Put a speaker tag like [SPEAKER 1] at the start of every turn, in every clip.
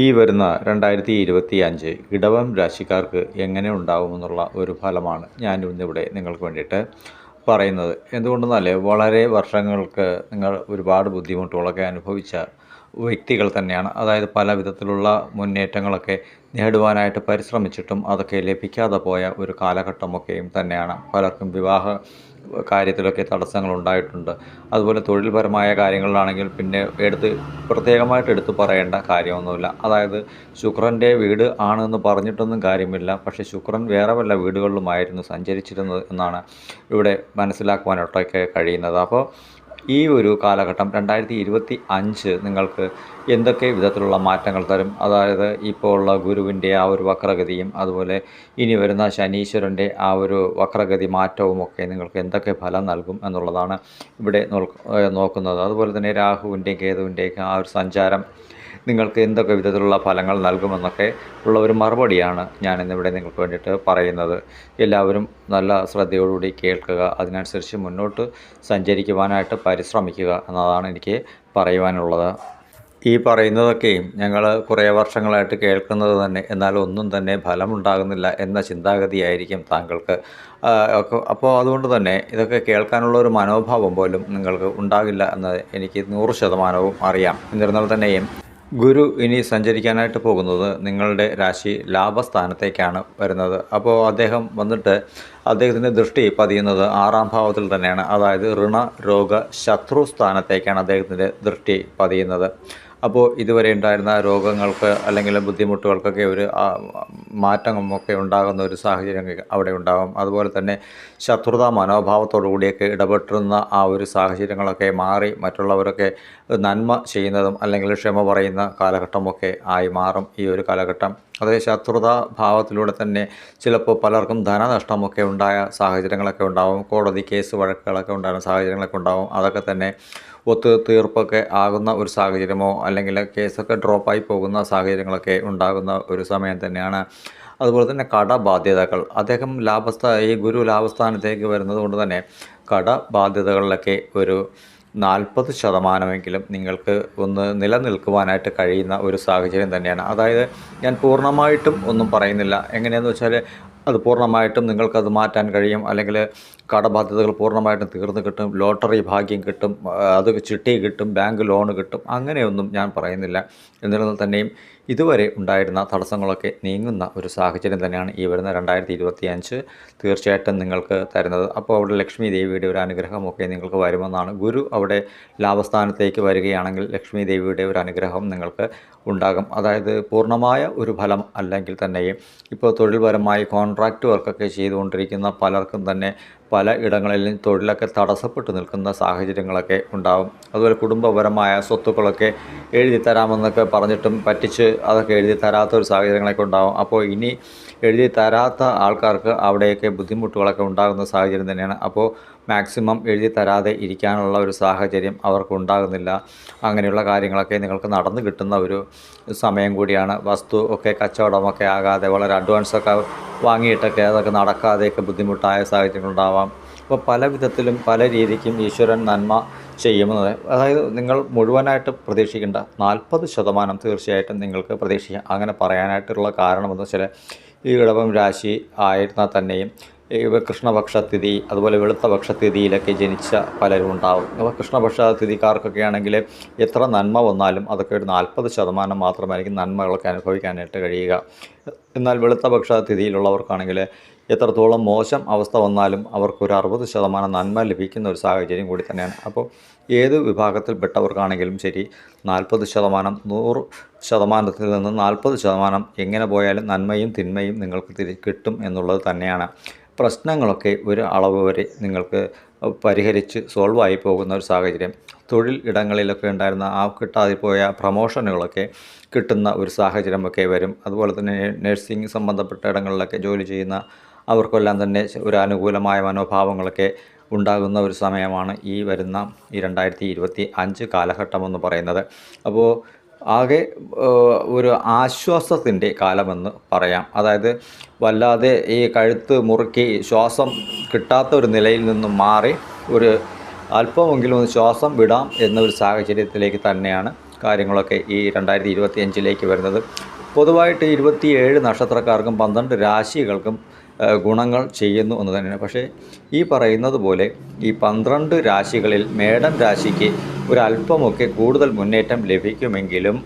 [SPEAKER 1] ഈ വരുന്ന 2025 ഇടവം രാശിക്കാർക്ക് എങ്ങനെ ഉണ്ടാകുമെന്നുള്ള ഒരു ഫലമാണ് ഞാൻ ഇന്നിവിടെ നിങ്ങൾക്ക് വേണ്ടിയിട്ട് പറയുന്നത്. എന്തുകൊണ്ടെന്നാൽ വളരെ വർഷങ്ങൾക്ക് നിങ്ങൾ ഒരുപാട് ബുദ്ധിമുട്ടുകളൊക്കെ അനുഭവിച്ച വ്യക്തികൾ തന്നെയാണ്. അതായത് പല വിധത്തിലുള്ള മുന്നേറ്റങ്ങളൊക്കെ നേടുവാനായിട്ട് പരിശ്രമിച്ചിട്ടും അതൊക്കെ ലഭിക്കാതെ പോയ ഒരു കാലഘട്ടമൊക്കെയും തന്നെയാണ്. പലർക്കും വിവാഹ കാര്യത്തിലൊക്കെ തടസ്സങ്ങളുണ്ടായിട്ടുണ്ട്. അതുപോലെ തൊഴിൽപരമായ കാര്യങ്ങളിലാണെങ്കിൽ പിന്നെ പ്രത്യേകമായിട്ട് എടുത്ത് പറയേണ്ട കാര്യമൊന്നുമില്ല. അതായത് ശുക്രൻ്റെ വീട് ആണെന്ന് പറഞ്ഞിട്ടൊന്നും കാര്യമില്ല. പക്ഷേ ശുക്രൻ വേറെ വല്ല വീടുകളിലുമായിരുന്നു സഞ്ചരിച്ചിരുന്നത് എന്നാണ് ഇവിടെ മനസ്സിലാക്കുവാനായിട്ടൊക്കെ കഴിയുന്നത്. അപ്പോൾ ഈ ഒരു കാലഘട്ടം 2025 നിങ്ങൾക്ക് എന്തൊക്കെ വിധത്തിലുള്ള മാറ്റങ്ങൾ തരും? അതായത് ഇപ്പോൾ ഉള്ള ഗുരുവിൻ്റെ ആ ഒരു വക്രഗതിയും അതുപോലെ ഇനി വരുന്ന ശനീശ്വരൻ്റെ ആ ഒരു വക്രഗതി മാറ്റവുമൊക്കെ നിങ്ങൾക്ക് എന്തൊക്കെ ഫലം നൽകും എന്നുള്ളതാണ് ഇവിടെ നോക്കുന്നത്. അതുപോലെ തന്നെ രാഹുവിൻ്റെയും കേതുവിൻ്റെയൊക്കെ ആ ഒരു സഞ്ചാരം നിങ്ങൾക്ക് എന്തൊക്കെ വിധത്തിലുള്ള ഫലങ്ങൾ നൽകുമെന്നൊക്കെ ഉള്ള ഒരു മറുപടിയാണ് ഞാനിന്നിവിടെ നിങ്ങൾക്ക് വേണ്ടിയിട്ട് പറയുന്നത്. എല്ലാവരും നല്ല ശ്രദ്ധയോടുകൂടി കേൾക്കുക, അതിനനുസരിച്ച് മുന്നോട്ട് സഞ്ചരിക്കുവാനായിട്ട് പരിശ്രമിക്കുക എന്നതാണ് എനിക്ക് പറയുവാനുള്ളത്. ഈ പറയുന്നതൊക്കെയും ഞങ്ങൾ കുറേ വർഷങ്ങളായിട്ട് കേൾക്കുന്നത് തന്നെ, എന്നാൽ ഒന്നും തന്നെ ഫലമുണ്ടാകുന്നില്ല എന്ന ചിന്താഗതിയായിരിക്കും താങ്കൾക്ക്. അപ്പോൾ അതുകൊണ്ട് തന്നെ ഇതൊക്കെ കേൾക്കാനുള്ള ഒരു മനോഭാവം പോലും നിങ്ങൾക്ക് ഉണ്ടാകില്ല എന്ന് എനിക്ക് 100% അറിയാം. എന്നിരുന്നാൽ തന്നെയും ഗുരു ഇനി സഞ്ചരിക്കാനായിട്ട് പോകുന്നത് നിങ്ങളുടെ രാശി ലാഭസ്ഥാനത്തേക്കാണ് വരുന്നത്. അപ്പോൾ അദ്ദേഹം വന്നിട്ട് അദ്ദേഹത്തിൻ്റെ ദൃഷ്ടി പതിയുന്നത് 6ാം ഭാവത്തിൽ തന്നെയാണ്. അതായത് ഋണ രോഗ ശത്രു സ്ഥാനത്തേക്കാണ് അദ്ദേഹത്തിൻ്റെ ദൃഷ്ടി പതിയുന്നത്. അപ്പോൾ ഇതുവരെ ഉണ്ടായിരുന്ന രോഗങ്ങൾക്ക് അല്ലെങ്കിൽ ബുദ്ധിമുട്ടുകൾക്കൊക്കെ ഒരു മാറ്റമൊക്കെ ഉണ്ടാകുന്ന ഒരു സാഹചര്യം അവിടെ ഉണ്ടാകും. അതുപോലെ തന്നെ ശത്രുതാ മനോഭാവത്തോടു കൂടിയൊക്കെ ഇടപെട്ടിരുന്ന ആ ഒരു സാഹചര്യങ്ങളൊക്കെ മാറി മറ്റുള്ളവരൊക്കെ നന്മ ചെയ്യുന്നതും അല്ലെങ്കിൽ ക്ഷമ പറയുന്ന കാലഘട്ടമൊക്കെ ആയി മാറും ഈ ഒരു കാലഘട്ടം. അതേ ശത്രുതാ ഭാവത്തിലൂടെ തന്നെ ചിലപ്പോൾ പലർക്കും ധനനഷ്ടമൊക്കെ ഉണ്ടായ സാഹചര്യങ്ങളൊക്കെ ഉണ്ടാകും. കോടതി കേസ് വഴക്കുകളൊക്കെ ഉണ്ടാകുന്ന സാഹചര്യങ്ങളൊക്കെ ഉണ്ടാകും. അതൊക്കെ തന്നെ ഒത്തുതീർപ്പൊക്കെ ആകുന്ന ഒരു സാഹചര്യമോ അല്ലെങ്കിൽ കേസൊക്കെ ഡ്രോപ്പായി പോകുന്ന സാഹചര്യങ്ങളൊക്കെ ഉണ്ടാകുന്ന ഒരു സമയം തന്നെയാണ്. അതുപോലെ തന്നെ കടബാധ്യതകൾ, അദ്ദേഹം ഈ ഗുരു ലാഭസ്ഥാനത്തേക്ക് വരുന്നത് കൊണ്ട് തന്നെ കടബാധ്യതകളിലൊക്കെ ഒരു 40% നിങ്ങൾക്ക് ഒന്ന് നിലനിൽക്കുവാനായിട്ട് കഴിയുന്ന ഒരു സാഹചര്യം തന്നെയാണ്. അതായത് ഞാൻ പൂർണ്ണമായിട്ടും ഒന്നും പറയുന്നില്ല. എങ്ങനെയാണെന്ന് വെച്ചാൽ അത് പൂർണ്ണമായിട്ടും നിങ്ങൾക്കത് മാറ്റാൻ കഴിയും, അല്ലെങ്കിൽ കടബാധ്യതകൾ പൂർണ്ണമായിട്ടും തീർന്നു കിട്ടും, ലോട്ടറി ഭാഗ്യം കിട്ടും, അത് ചിട്ടി കിട്ടും, ബാങ്ക് ലോൺ കിട്ടും, അങ്ങനെയൊന്നും ഞാൻ പറയുന്നില്ല. എന്നിരുന്നാൽ തന്നെയും ഇതുവരെ ഉണ്ടായിരുന്ന തടസ്സങ്ങളൊക്കെ നീങ്ങുന്ന ഒരു സാഹചര്യം തന്നെയാണ് ഈ വരുന്ന 2025 തീർച്ചയായിട്ടും നിങ്ങൾക്ക് തരുന്നത്. അപ്പോൾ അവിടെ ലക്ഷ്മി ദേവിയുടെ ഒരു അനുഗ്രഹമൊക്കെ നിങ്ങൾക്ക് വരുമെന്നാണ്. ഗുരു അവിടെ ലാഭസ്ഥാനത്തേക്ക് വരികയാണെങ്കിൽ ലക്ഷ്മി ദേവിയുടെ ഒരു അനുഗ്രഹം നിങ്ങൾക്ക് ഉണ്ടാകും. അതായത് പൂർണ്ണമായ ഒരു ഫലം അല്ലെങ്കിൽ തന്നെയും ഇപ്പോൾ തൊഴിൽപരമായി കോൺട്രാക്റ്റ് വർക്കൊക്കെ ചെയ്തുകൊണ്ടിരിക്കുന്ന പലർക്കും തന്നെ പല ഇടങ്ങളിലും തൊഴിലൊക്കെ തടസ്സപ്പെട്ട് നിൽക്കുന്ന സാഹചര്യങ്ങളൊക്കെ ഉണ്ടാകും. അതുപോലെ കുടുംബപരമായ സ്വത്തുക്കളൊക്കെ എഴുതി തരാമെന്നൊക്കെ പറഞ്ഞിട്ടും പറ്റിച്ച് അതൊക്കെ എഴുതി തരാത്ത ഒരു സാഹചര്യങ്ങളൊക്കെ ഉണ്ടാകും. അപ്പോൾ ഇനി എഴുതി തരാത്ത ആൾക്കാർക്ക് അവിടെയൊക്കെ ബുദ്ധിമുട്ടുകളൊക്കെ ഉണ്ടാകുന്ന സാഹചര്യം തന്നെയാണ്. അപ്പോൾ മാക്സിമം എഴുതി തരാതെ ഇരിക്കാനുള്ള ഒരു സാഹചര്യം അവർക്ക് ഉണ്ടാകുന്നില്ല. അങ്ങനെയുള്ള കാര്യങ്ങളൊക്കെ നിങ്ങൾക്ക് നടന്നു കിട്ടുന്ന ഒരു സമയം കൂടിയാണ്. വസ്തു ഒക്കെ കച്ചവടമൊക്കെ ആകാതെ വളരെ അഡ്വാൻസൊക്കെ വാങ്ങിയിട്ടൊക്കെ അതൊക്കെ നടക്കാതെയൊക്കെ ബുദ്ധിമുട്ടായ സാഹചര്യങ്ങളുണ്ടാവാം. അപ്പോൾ പല വിധത്തിലും പല രീതിക്കും ഈശ്വരൻ നന്മ ചെയ്യുന്നത്, അതായത് നിങ്ങൾ മുഴുവനായിട്ട് പ്രതീക്ഷിക്കേണ്ട 40% തീർച്ചയായിട്ടും നിങ്ങൾക്ക് പ്രതീക്ഷിക്കാം. അങ്ങനെ പറയാനായിട്ടുള്ള കാരണമെന്ന് വെച്ചാൽ ഈ ഇടവം രാശി ആയിരുന്നാൽ തന്നെയും കൃഷ്ണപക്ഷ തിഥി അതുപോലെ വെളുത്ത പക്ഷത്തിഥിയിലൊക്കെ ജനിച്ച പലരും ഉണ്ടാവും. അപ്പോൾ കൃഷ്ണപക്ഷ തിഥിക്കാർക്കൊക്കെ ആണെങ്കിൽ എത്ര നന്മ വന്നാലും അതൊക്കെ ഒരു 40% മാത്രമായിരിക്കും നന്മകളൊക്കെ അനുഭവിക്കാനായിട്ട് കഴിയുക. എന്നാൽ വെളുത്ത പക്ഷ തിഥിയിലുള്ളവർക്കാണെങ്കിൽ എത്രത്തോളം മോശം അവസ്ഥ വന്നാലും അവർക്കൊരു 60% നന്മ ലഭിക്കുന്ന ഒരു സാഹചര്യം കൂടി തന്നെയാണ്. അപ്പോൾ ഏത് വിഭാഗത്തിൽപ്പെട്ടവർക്കാണെങ്കിലും ശരി 40%, 100%ത്തിൽ നിന്ന് 40% എങ്ങനെ പോയാലും നന്മയും തിന്മയും നിങ്ങൾക്ക് കിട്ടും എന്നുള്ളത് തന്നെയാണ്. പ്രശ്നങ്ങളൊക്കെ ഒരു അളവ് വരെ നിങ്ങൾക്ക് പരിഹരിച്ച് സോൾവായി പോകുന്ന ഒരു സാഹചര്യം. തൊഴിൽ ഇടങ്ങളിലൊക്കെ ഉണ്ടായിരുന്ന കിട്ടാതെ പോയ പ്രമോഷനുകളൊക്കെ കിട്ടുന്ന ഒരു സാഹചര്യമൊക്കെ വരും. അതുപോലെ തന്നെ നഴ്സിംഗ് സംബന്ധപ്പെട്ട ഇടങ്ങളിലൊക്കെ ജോലി ചെയ്യുന്ന അവർക്കെല്ലാം തന്നെ ഒരു അനുകൂലമായ മനോഭാവങ്ങളൊക്കെ ഉണ്ടാകുന്ന ഒരു സമയമാണ് ഈ വരുന്ന 2025 കാലഘട്ടമെന്ന് പറയുന്നത്. അപ്പോൾ ആകെ ഒരു ആശ്വാസത്തിൻ്റെ കാലമെന്ന് പറയാം. അതായത് വല്ലാതെ ഈ കഴുത്ത് മുറുക്കി ശ്വാസം കിട്ടാത്ത ഒരു നിലയിൽ നിന്നും മാറി ഒരു അല്പമെങ്കിലും ഒന്ന് ശ്വാസം വിടാം എന്നൊരു സാഹചര്യത്തിലേക്ക് തന്നെയാണ് കാര്യങ്ങളൊക്കെ ഈ 2025 വരുന്നത്. പൊതുവായിട്ട് 27 നക്ഷത്രക്കാർക്കും 12 രാശികൾക്കും ഗുണങ്ങൾ ചെയ്യുന്നു എന്ന് തന്നെയാണ്. പക്ഷേ ഈ പറയുന്നത് പോലെ ഈ 12 രാശികളിൽ മേടൻ രാശിക്ക് ഒരല്പമൊക്കെ കൂടുതൽ മുന്നേറ്റം ലഭിക്കുമെങ്കിലും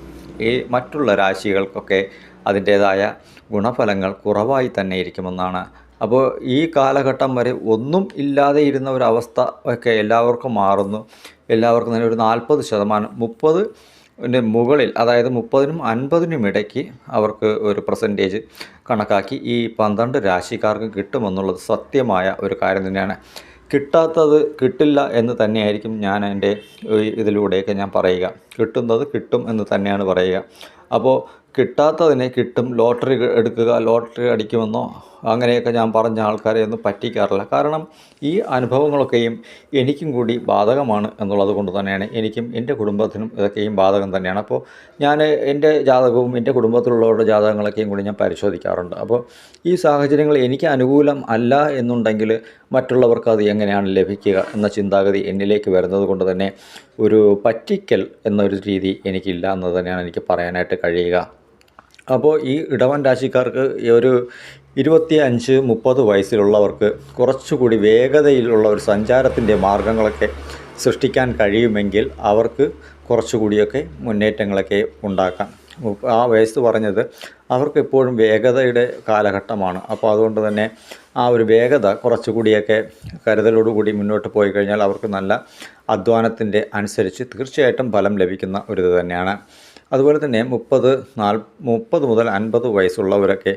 [SPEAKER 1] ഈ മറ്റുള്ള രാശികൾക്കൊക്കെ അതിൻ്റേതായ ഗുണഫലങ്ങൾ കുറവായി തന്നെ ഇരിക്കുമെന്നാണ്. അപ്പോൾ ഈ കാലഘട്ടം വരെ ഒന്നും ഇല്ലാതെ ഇരുന്ന ഒരവസ്ഥ ഒക്കെ എല്ലാവർക്കും മാറുന്നു. എല്ലാവർക്കും തന്നെ ഒരു 40%, 30 മുകളിൽ, അതായത് 30-നും 50-നും ഇടയ്ക്ക് അവർക്ക് ഒരു പെർസെൻറ്റേജ് കണക്കാക്കി ഈ 12 രാശിക്കാർക്ക് കിട്ടുമെന്നുള്ളത് സത്യമായ ഒരു കാര്യം തന്നെയാണ്. കിട്ടാത്തത് കിട്ടില്ല എന്ന് തന്നെയായിരിക്കും ഞാൻ എൻ്റെ ഇതിലൂടെയൊക്കെ ഞാൻ പറയുക. കിട്ടുന്നത് കിട്ടും എന്ന് തന്നെയാണ് പറയുക. അപ്പോൾ കിട്ടാത്തതിനെ കിട്ടും, ലോട്ടറി എടുക്കുക, ലോട്ടറി അടിക്കുമെന്നോ അങ്ങനെയൊക്കെ ഞാൻ പറഞ്ഞ ആൾക്കാരെ ഒന്നും പറ്റിക്കാറില്ല. കാരണം ഈ അനുഭവങ്ങളൊക്കെയും എനിക്കും കൂടി ബാധകമാണ് എന്നുള്ളത് കൊണ്ട് തന്നെയാണ്. എനിക്കും എൻ്റെ കുടുംബത്തിനും ഇതൊക്കെയും ബാധകം തന്നെയാണ്. അപ്പോൾ ഞാൻ എൻ്റെ ജാതകവും എൻ്റെ കുടുംബത്തിലുള്ളവരുടെ ജാതകങ്ങളൊക്കെയും കൂടി ഞാൻ പരിശോധിക്കാറുണ്ട്. അപ്പോൾ ഈ സാഹചര്യങ്ങൾ എനിക്ക് അനുകൂലം അല്ല എന്നുണ്ടെങ്കിൽ മറ്റുള്ളവർക്ക് അത് എങ്ങനെയാണ് ലഭിക്കുക എന്ന ചിന്താഗതി എന്നിലേക്ക് വരുന്നത് കൊണ്ട് തന്നെ ഒരു പറ്റിക്കൽ എന്നൊരു രീതി എനിക്കില്ല എന്ന് തന്നെയാണ് എനിക്ക് പറയാനായിട്ട് കഴിയുക. അപ്പോൾ ഈ ഇടവൻ രാശിക്കാർക്ക് ഒരു 25-30 വയസ്സിലുള്ളവർക്ക് കുറച്ചുകൂടി വേഗതയിലുള്ള ഒരു സഞ്ചാരത്തിൻ്റെ മാർഗങ്ങളൊക്കെ സൃഷ്ടിക്കാൻ കഴിയുമെങ്കിൽ അവർക്ക് കുറച്ചുകൂടിയൊക്കെ മുന്നേറ്റങ്ങളൊക്കെ ഉണ്ടാക്കാം. ആ വയസ്സ് പറഞ്ഞത് അവർക്ക് എപ്പോഴും വേഗതയുടെ കാലഘട്ടമാണ്. അപ്പോൾ അതുകൊണ്ട് തന്നെ ആ ഒരു വേഗത കുറച്ചുകൂടിയൊക്കെ കരുതലോടുകൂടി മുന്നോട്ട് പോയി കഴിഞ്ഞാൽ അവർക്ക് നല്ല അധ്വാനത്തിൻ്റെ അനുസരിച്ച് തീർച്ചയായിട്ടും ഫലം ലഭിക്കുന്ന ഒരു ഇത് തന്നെയാണ്. അതുപോലെ തന്നെ 30 മുതൽ 50 വയസ്സുള്ളവരൊക്കെ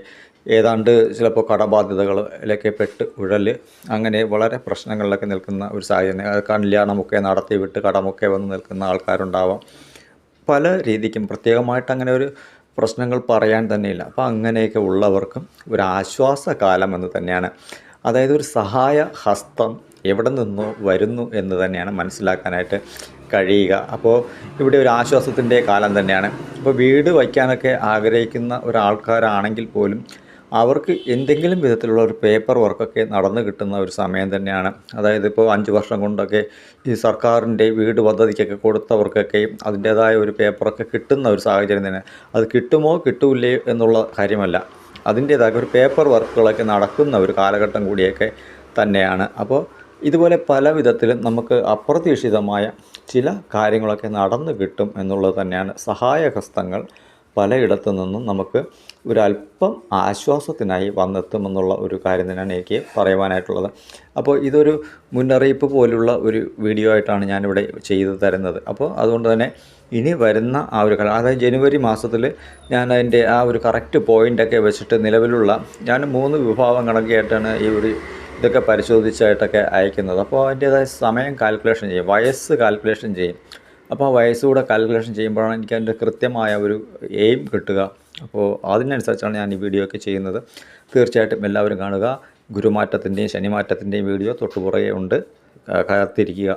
[SPEAKER 1] ഏതാണ്ട് ചിലപ്പോൾ കടബാധ്യതകളിലൊക്കെ പെട്ട് അങ്ങനെ വളരെ പ്രശ്നങ്ങളിലൊക്കെ നിൽക്കുന്ന ഒരു സാഹചര്യം. കല്യാണമൊക്കെ നടത്തി വിട്ട് കടമൊക്കെ വന്ന് നിൽക്കുന്ന ആൾക്കാരുണ്ടാവാം. പല രീതിക്കും പ്രത്യേകമായിട്ട് അങ്ങനെ ഒരു പ്രശ്നങ്ങൾ പറയാൻ തന്നെയില്ല. അപ്പോൾ അങ്ങനെയൊക്കെ ഉള്ളവർക്കും ഒരു ആശ്വാസകാലം എന്ന് തന്നെയാണ്. അതായത് ഒരു സഹായ ഹസ്തം എവിടെ നിന്നോ വരുന്നു എന്ന് തന്നെയാണ് മനസ്സിലാക്കാനായിട്ട് കഴിയുക. അപ്പോൾ ഇവിടെ ഒരു ആശ്വാസത്തിൻ്റെ കാലം തന്നെയാണ്. ഇപ്പോൾ വീട് വയ്ക്കാനൊക്കെ ആഗ്രഹിക്കുന്ന ഒരാൾക്കാരാണെങ്കിൽ പോലും അവർക്ക് എന്തെങ്കിലും വിധത്തിലുള്ള ഒരു പേപ്പർ വർക്കൊക്കെ നടന്നു കിട്ടുന്ന ഒരു സമയം തന്നെയാണ്. അതായത് ഇപ്പോൾ 5 വർഷം കൊണ്ടൊക്കെ ഈ സർക്കാരിൻ്റെ വീട് പദ്ധതിക്കൊക്കെ കൊടുത്തവർക്കൊക്കെയും അതിൻ്റേതായ ഒരു പേപ്പറൊക്കെ കിട്ടുന്ന ഒരു സാഹചര്യം തന്നെ. അത് കിട്ടുമോ കിട്ടൂലേ എന്നുള്ള കാര്യമല്ല, അതിൻ്റേതായ ഒരു പേപ്പർ വർക്കുകളൊക്കെ നടക്കുന്ന ഒരു കാലഘട്ടം കൂടിയൊക്കെ തന്നെയാണ്. അപ്പോൾ ഇതുപോലെ പല വിധത്തിലും നമുക്ക് അപ്രതീക്ഷിതമായ ചില കാര്യങ്ങളൊക്കെ നടന്നു കിട്ടും എന്നുള്ളത് തന്നെയാണ്. സഹായഹസ്തങ്ങൾ പലയിടത്തു നിന്നും നമുക്ക് ഒരല്പം ആശ്വാസത്തിനായി വന്നെത്തുമെന്നുള്ള ഒരു കാര്യം തന്നെയാണ് എനിക്ക് പറയുവാനായിട്ടുള്ളത്. അപ്പോൾ ഇതൊരു മുന്നറിയിപ്പ് പോലുള്ള ഒരു വീഡിയോ ആയിട്ടാണ് ഞാനിവിടെ ചെയ്തു തരുന്നത്. അപ്പോൾ അതുകൊണ്ട് തന്നെ ഇനി വരുന്ന ആ ഒരു കാലം, അതായത് ജനുവരി മാസത്തിൽ ഞാൻ അതിൻ്റെ ആ ഒരു കറക്റ്റ് പോയിൻ്റൊക്കെ വെച്ചിട്ട് നിലവിലുള്ള ഞാൻ 3 വിഭാഗം കണക്കായിട്ടാണ് ഈ ഒരു ഇതൊക്കെ പരിശോധിച്ചായിട്ടൊക്കെ അയക്കുന്നത്. അപ്പോൾ അതിൻ്റേതായ സമയം കാൽക്കുലേഷൻ ചെയ്യും, വയസ്സ് കാൽക്കുലേഷൻ ചെയ്യും. അപ്പോൾ ആ വയസ്സുകൂടെ കാൽക്കുലേഷൻ ചെയ്യുമ്പോഴാണ് എനിക്ക് അതിൻ്റെ കൃത്യമായ ഒരു എയിം കിട്ടുക. അപ്പോൾ അതിനനുസരിച്ചാണ് ഞാൻ ഈ വീഡിയോ ഒക്കെ ചെയ്യുന്നത്. തീർച്ചയായിട്ടും എല്ലാവരും കാണുക. ഗുരുമാറ്റത്തിൻ്റെയും ശനിമാറ്റത്തിൻ്റെയും വീഡിയോ തൊട്ടുപുറകെ ഉണ്ട്, കാത്തിരിക്കുക.